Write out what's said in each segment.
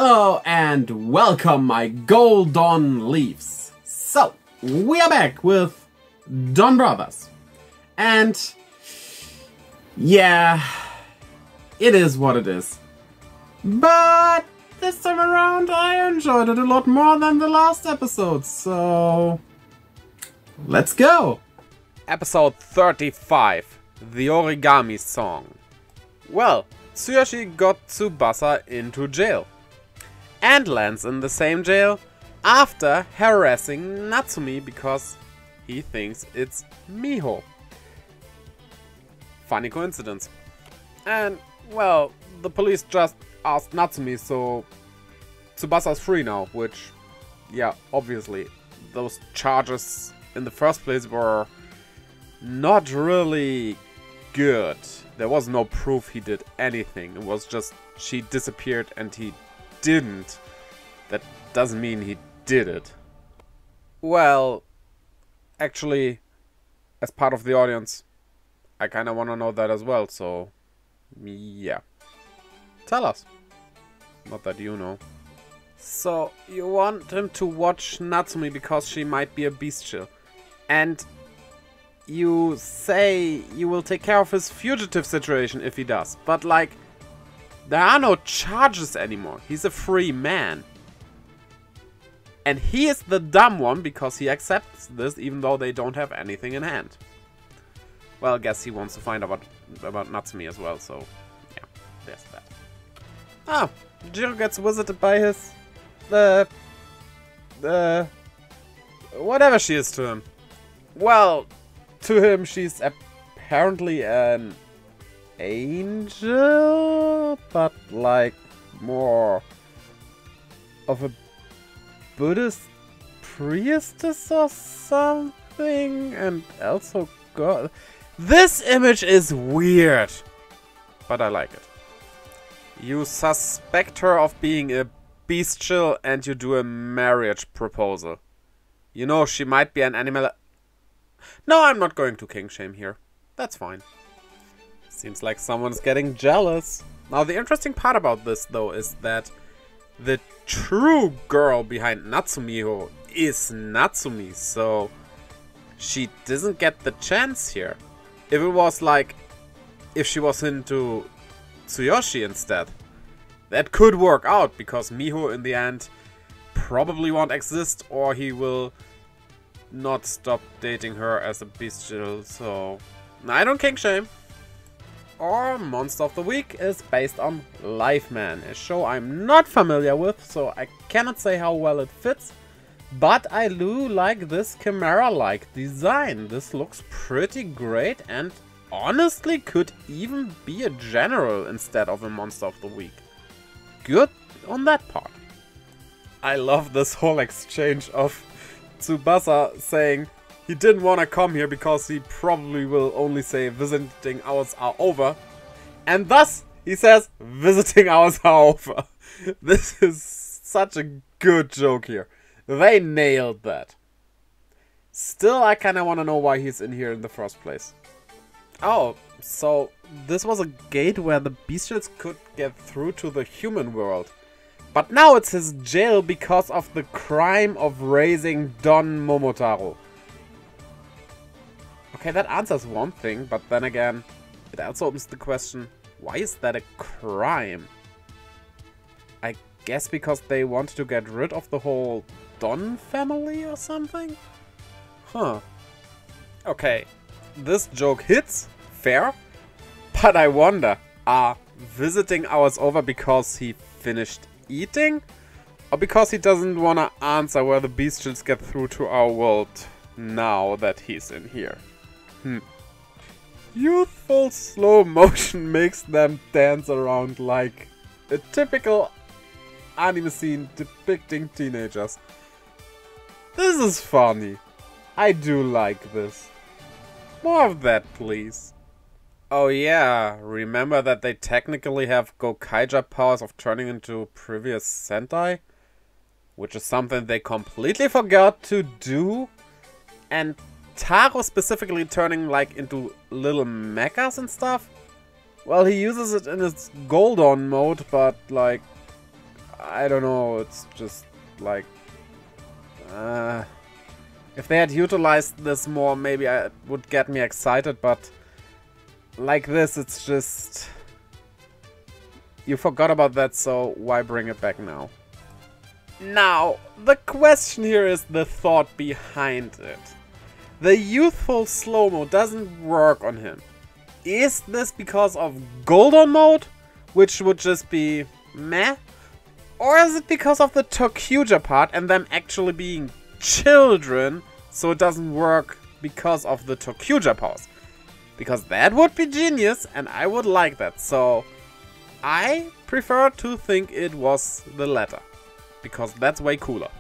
Hello and welcome, my golden leaves. So, we are back with Donbrothers. And yeah, it is what it is. But this time around I enjoyed it a lot more than the last episode, so let's go! Episode 35, The Origami Song. Well, Tsuyoshi got Tsubasa into jail. And lands in the same jail after harassing Natsumi because he thinks it's Miho. Funny coincidence. And, well, the police just asked Natsumi, so Tsubasa's free now, which, yeah, obviously, those charges in the first place were not really good. There was no proof he did anything. It was just she disappeared and he didn't. That doesn't mean he did it. Well, actually, as part of the audience, I kind of want to know that as well, so yeah. Tell us. Not that you know. So, you want him to watch Natsumi because she might be a bestial. And you say you will take care of his fugitive situation if he does. But, like, there are no charges anymore. He's a free man. And he is the dumb one because he accepts this even though they don't have anything in hand. Well, I guess he wants to find out about Natsumi as well, so yeah, there's that. Ah, Jiro gets visited by his... whatever she is to him. Well, to him she's apparently an angel, but like more of a Buddhist priestess or something, and also God. This image is weird, but I like it. You suspect her of being a bestial and you do a marriage proposal. You know, she might be an animal. No, I'm not going to king shame here. That's fine. Seems like someone's getting jealous. Now, the interesting part about this, though, is that the true girl behind Natsumiho is Natsumi, so she doesn't get the chance here. If it was like, if she was into Tsuyoshi instead, that could work out, because Miho in the end probably won't exist, or he will not stop dating her as a bestial, so I don't king shame. Our Monster of the Week is based on Life Man, a show I'm not familiar with, so I cannot say how well it fits. But I do like this Chimera-like design. This looks pretty great and honestly could even be a general instead of a Monster of the Week. Good on that part. I love this whole exchange of Tsubasa saying he didn't want to come here because he probably will only say visiting hours are over. And thus, he says visiting hours are over. This is such a good joke here. They nailed that. Still, I kind of want to know why he's in here in the first place. Oh, so this was a gate where the bestials could get through to the human world. But now it's his jail because of the crime of raising Don Momotaro. Okay, that answers one thing, but then again, it also opens the question, why is that a crime? I guess because they want to get rid of the whole Don family or something? Huh. Okay, this joke hits, fair, but I wonder, are visiting hours over because he finished eating? Or because he doesn't want to answer where the bestials get through to our world now that he's in here? Youthful slow motion makes them dance around like a typical anime scene depicting teenagers. This is funny. I do like this. More of that, please. Oh yeah, remember that they technically have Gokaija powers of turning into previous Sentai? Which is something they completely forgot to do? And Taro specifically turning like into little mechas and stuff? Well, he uses it in his Goldon mode, but like, I don't know, it's just like... if they had utilized this more, maybe it would get me excited, but like this, it's just... You forgot about that, so why bring it back now? Now, the question here is the thought behind it. The youthful slow-mo doesn't work on him. Is this because of Golden mode, which would just be meh? Or is it because of the Tokuja part and them actually being children, so it doesn't work because of the Tokuja pose? Because that would be genius and I would like that. So I prefer to think it was the latter, because that's way cooler.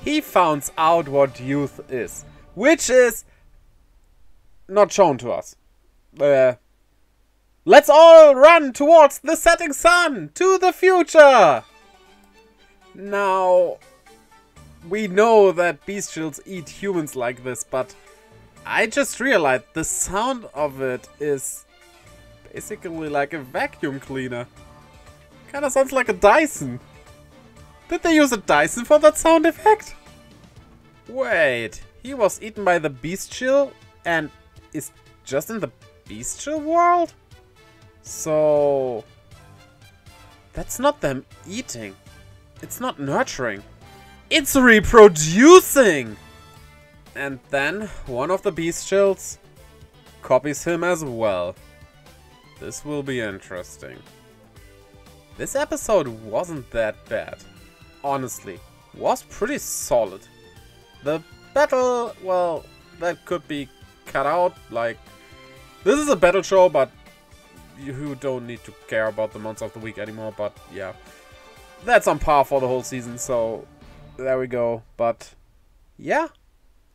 He finds out what youth is, which is not shown to us. Let's all run towards the setting sun, to the future! Now, we know that bestials eat humans like this, but I just realized the sound of it is basically like a vacuum cleaner. Kinda sounds like a Dyson. Did they use a Dyson for that sound effect? Wait, he was eaten by the bestial and is just in the bestial world? So... that's not them eating. It's not nurturing. It's reproducing! And then one of the bestials copies him as well. This will be interesting. This episode wasn't that bad. Honestly, was pretty solid. The battle, well, that could be cut out. Like, this is a battle show, but you don't need to care about the months of the week anymore. But yeah, that's on par for the whole season, so there we go. But yeah,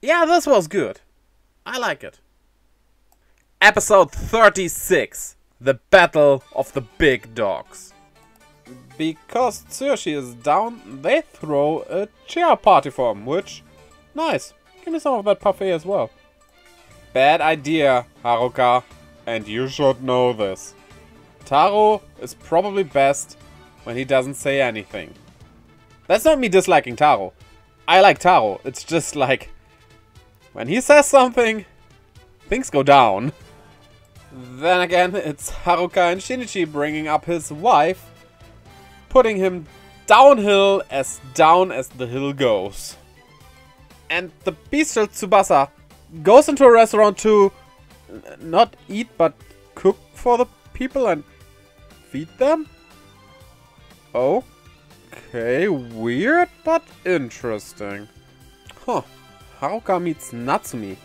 this was good. I like it. Episode 36, the Battle of the Big Dogs. Because Tsuyoshi is down, they throw a chair party for him, which, nice. Give me some of that parfait as well. Bad idea, Haruka, and you should know this. Taro is probably best when he doesn't say anything. That's not me disliking Taro. I like Taro, it's just like, when he says something, things go down. Then again, it's Haruka and Shinichi bringing up his wife, putting him downhill as down as the hill goes. And the bestial Tsubasa goes into a restaurant to not eat but cook for the people and feed them? Okay, weird but interesting. Huh, Haruka meets Natsumi.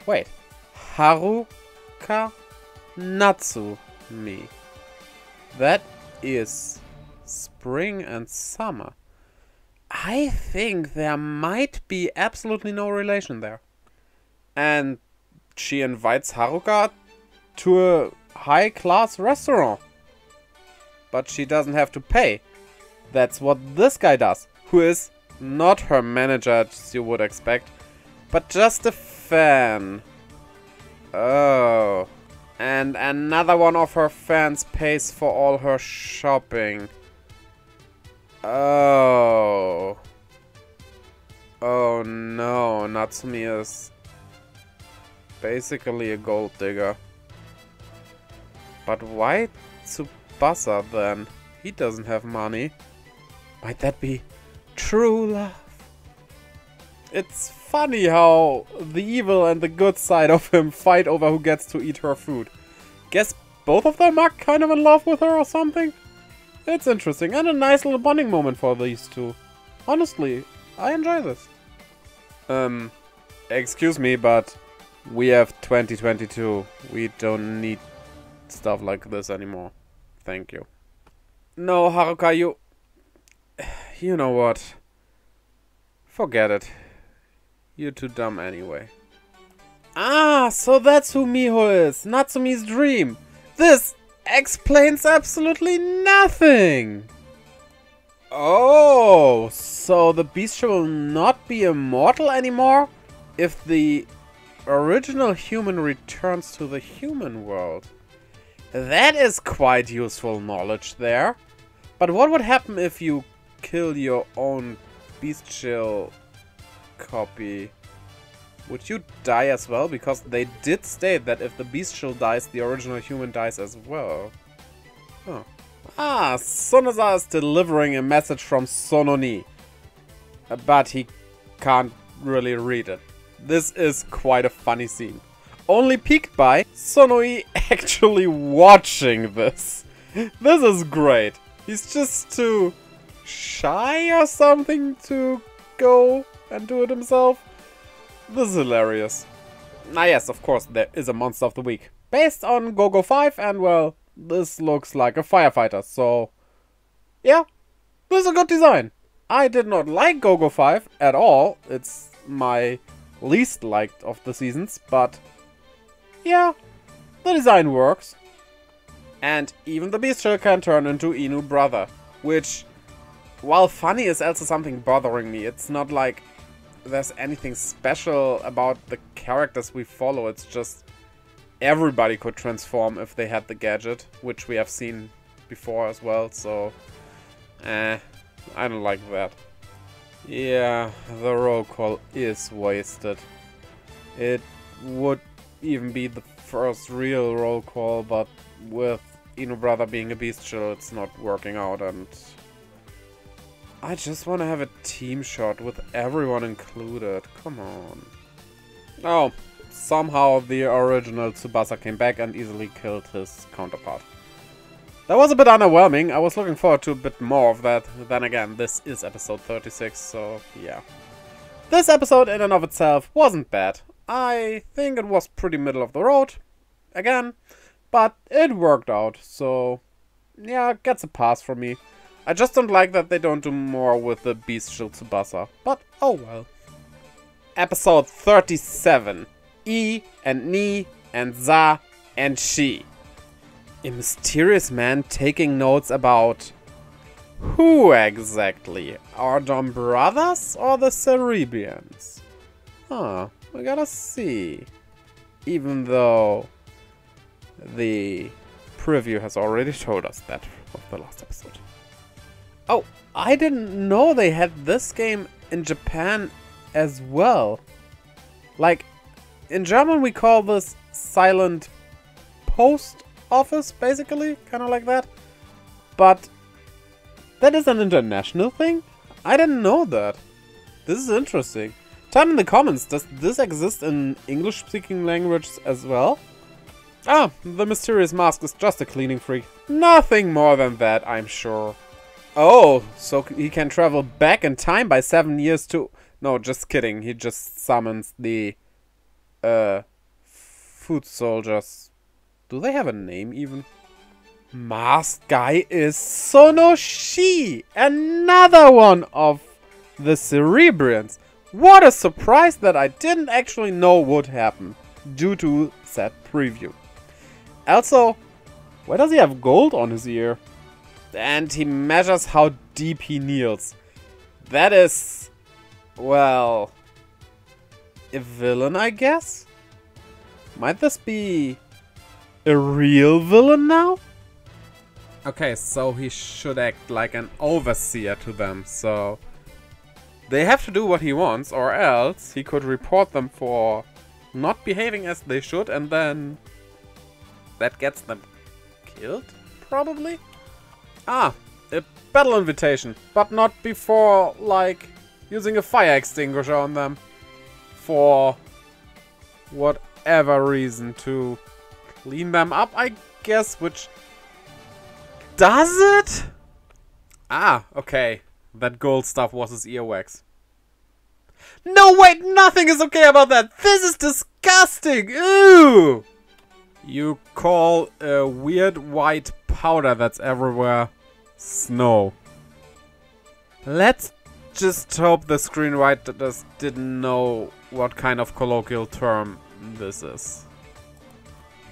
Wait, Haruka Natsumi. That is spring and summer. I think there might be absolutely no relation there. And she invites Haruka to a high-class restaurant. But she doesn't have to pay. That's what this guy does, who is not her manager, as you would expect, but just a fan. Oh. And another one of her fans pays for all her shopping. Oh. Oh no, Natsumi is basically a gold digger. But why Tsubasa then? He doesn't have money. Might that be true love? It's funny how the evil and the good side of him fight over who gets to eat her food. Guess both of them are kind of in love with her or something? It's interesting and a nice little bonding moment for these two. Honestly, I enjoy this. Excuse me, but we have 2022. We don't need stuff like this anymore. Thank you. No, Haruka, you know what? Forget it. You're too dumb anyway. Ah, so that's who Miho is. Natsumi's dream. This explains absolutely nothing. Oh, so the beast will not be immortal anymore if the original human returns to the human world. That is quite useful knowledge there. But what would happen if you kill your own bestial copy? Would you die as well? Because they did state that if the bestial dies, the original human dies as well. Huh. Ah, Sonoza is delivering a message from Sononi. But he can't really read it. This is quite a funny scene. Only peeked by Sonoi actually watching this. This is great. He's just too shy or something to go and do it himself. This is hilarious. Ah yes, of course, there is a Monster of the Week. Based on GoGo 5, and well, this looks like a firefighter, so... yeah, this is a good design. I did not like GoGo 5 at all. It's my least liked of the seasons, but... yeah, the design works. And even the bestial can turn into Inu Brother, which, while funny, is also something bothering me. It's not like there's anything special about the characters we follow. It's just everybody could transform if they had the gadget, which we have seen before as well, so I don't like that. Yeah, the roll call is wasted. It would even be the first real roll call, but with Inu Brother being a bestial, it's not working out, and I just want to have a team shot with everyone included. Come on. Oh, somehow the original Tsubasa came back and easily killed his counterpart. That was a bit underwhelming. I was looking forward to a bit more of that. Then again, this is episode 36, so yeah. This episode in and of itself wasn't bad. I think it was pretty middle of the road, again, but it worked out, so yeah, it gets a pass from me. I just don't like that they don't do more with the bestial Tsubasa, but oh well. Episode 37. I and Ni and Za and Shi. A mysterious man taking notes about who exactly? Our Donbrothers or the Cerebrians? Huh, we gotta see. Even though the preview has already told us that of the last episode. Oh, I didn't know they had this game in Japan as well. Like, in German we call this silent post office, basically, kind of like that. But that is an international thing? I didn't know that. This is interesting. Tell me in the comments, does this exist in English-speaking languages as well? Ah, the mysterious mask is just a cleaning freak. Nothing more than that, I'm sure. Oh, so he can travel back in time by 7 years to... No, just kidding. He just summons the... foot soldiers. Do they have a name even? Masked guy is Sonoshi! Another one of the Cerebrians. What a surprise that I didn't actually know would happen due to said preview. Also, why does he have gold on his ear? And he measures how deep he kneels. That is, well, a villain, I guess? Might this be a real villain now? Okay, so he should act like an overseer to them, so they have to do what he wants, or else he could report them for not behaving as they should, and then that gets them killed, probably? Ah, a battle invitation, but not before, like, using a fire extinguisher on them. For whatever reason, to clean them up, I guess, which... Does it? Ah, okay. That gold stuff was his earwax. No, wait, nothing is okay about that! This is disgusting! Ew! You call a weird white powder that's everywhere snow. Let's just hope the screenwriter didn't know what kind of colloquial term this is.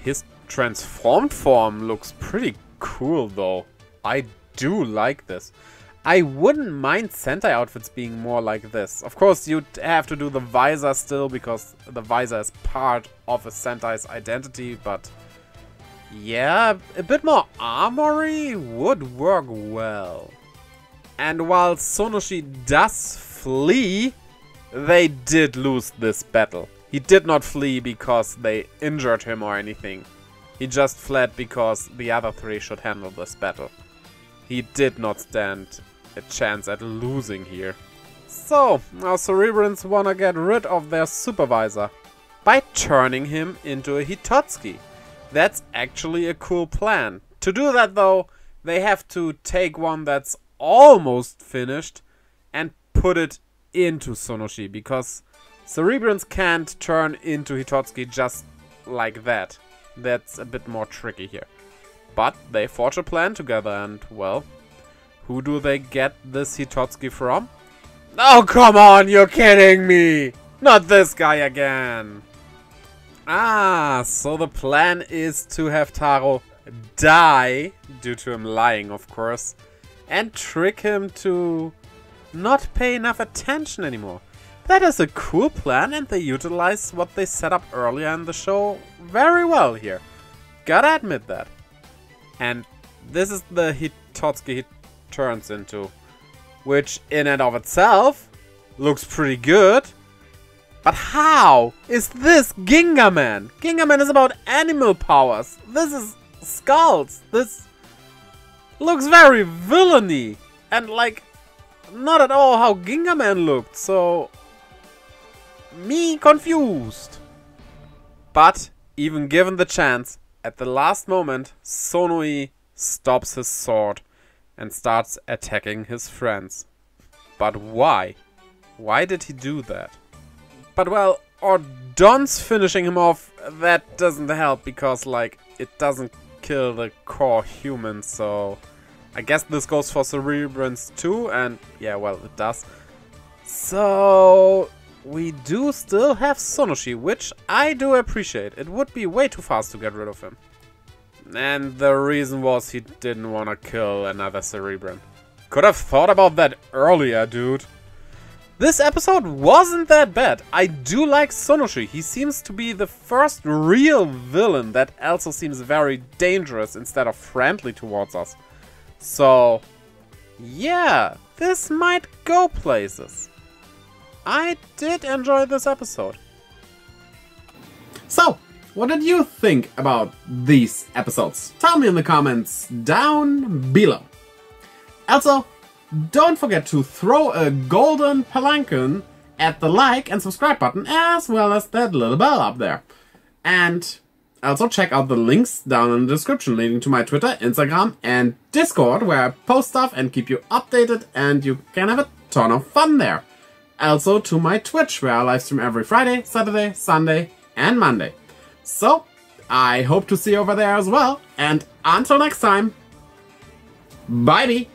His transformed form looks pretty cool though. I do like this. I wouldn't mind Sentai outfits being more like this. Of course, you'd have to do the visor still, because the visor is part of a Sentai's identity, but Yeah, a bit more armory would work well. And while Sonoshi does flee, they did lose this battle. He did not flee because they injured him or anything. He just fled because the other three should handle this battle. He did not stand a chance at losing here. So, now Cerebrans wanna get rid of their supervisor by turning him into a Hitotsuki. That's actually a cool plan. To do that though, they have to take one that's almost finished and put it into Sonoshi, because Cerebrans can't turn into Hitotsuki just like that. That's a bit more tricky here. But they forge a plan together and, well, who do they get this Hitotsuki from? Oh, come on, you're kidding me! Not this guy again! Ah, so the plan is to have Taro die, due to him lying, of course, and trick him to not pay enough attention anymore. That is a cool plan, and they utilize what they set up earlier in the show very well here. Gotta admit that. And this is the Hitotsuki he turns into, which in and of itself looks pretty good. But how is this Gingaman? Gingaman is about animal powers. This is skulls. This looks very villainy. And like, not at all how Gingaman looked. So, me confused. But even given the chance, at the last moment, Sonoi stops his sword and starts attacking his friends. But why? Why did he do that? But well, Don's finishing him off, that doesn't help because, like, it doesn't kill the core humans, so I guess this goes for Cerebrans too, and yeah, well, it does. So we do still have Sonoshi, which I do appreciate. It would be way too fast to get rid of him. And the reason was he didn't want to kill another Cerebran. Could have thought about that earlier, dude. This episode wasn't that bad. I do like Sonoshi. He seems to be the first real villain that also seems very dangerous instead of friendly towards us. So, yeah, this might go places. I did enjoy this episode. So, what did you think about these episodes? Tell me in the comments down below. Also, don't forget to throw a golden palanquin at the like and subscribe button, as well as that little bell up there. And also check out the links down in the description leading to my Twitter, Instagram and Discord, where I post stuff and keep you updated, and you can have a ton of fun there. Also to my Twitch, where I live stream every Friday, Saturday, Sunday and Monday. So, I hope to see you over there as well, and until next time, bye-bye!